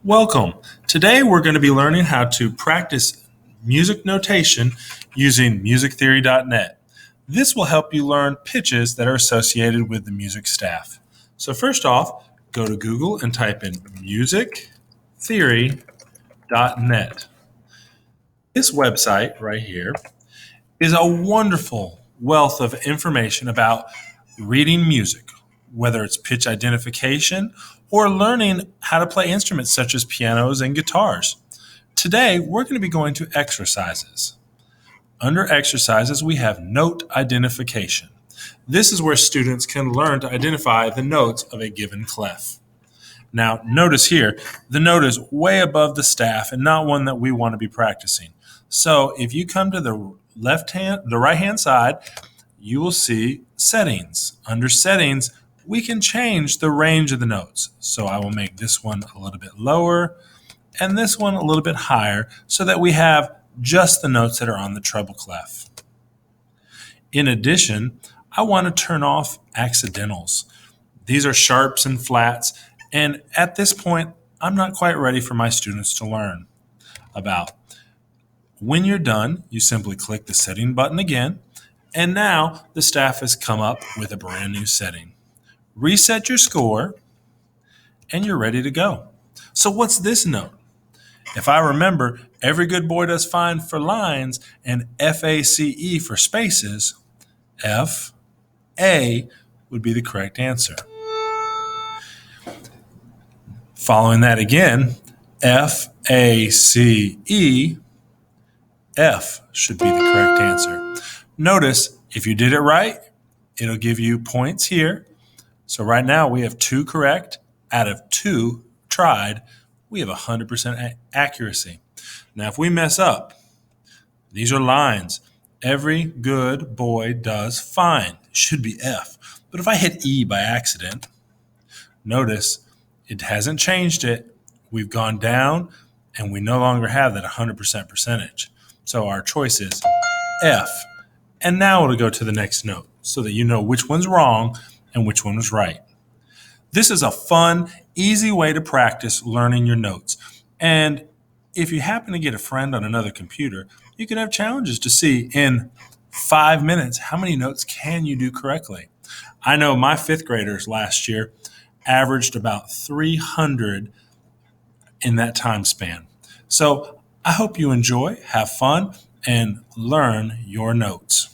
Welcome. Today we're going to be learning how to practice music notation using musictheory.net. This will help you learn pitches that are associated with the music staff. So first off, go to Google and type in musictheory.net. This website right here is a wonderful wealth of information about reading music, whether it's pitch identification or learning how to play instruments such as pianos and guitars. Today, we're going to be going to exercises. Under exercises, we have note identification. This is where students can learn to identify the notes of a given clef. Now, notice here, the note is way above the staff and not one that we want to be practicing. So if you come to the right hand side, you will see settings. Under settings, we can change the range of the notes. So I will make this one a little bit lower and this one a little bit higher so that we have just the notes that are on the treble clef. In addition, I want to turn off accidentals. These are sharps and flats, and at this point, I'm not quite ready for my students to learn about. When you're done, you simply click the setting button again, and now the staff has come up with a brand new setting. Reset your score, and you're ready to go. So what's this note? If I remember, every good boy does fine for lines and FACE for spaces, F-A would be the correct answer. Following that again, F-A-C-E, F should be the correct answer. Notice, if you did it right, it'll give you points here. So right now we have 2 correct out of 2 tried. We have 100% accuracy. Now if we mess up, these are lines. Every good boy does fine. It should be F. But if I hit E by accident, notice it hasn't changed it. We've gone down and we no longer have that 100% percentage. So our choice is F. And now it'll go to the next note so that you know which one's wrong and which one was right. This is a fun, easy way to practice learning your notes. And if you happen to get a friend on another computer, you can have challenges to see in 5 minutes how many notes can you do correctly. I know my 5th graders last year averaged about 300 in that time span. So I hope you enjoy, have fun, and learn your notes.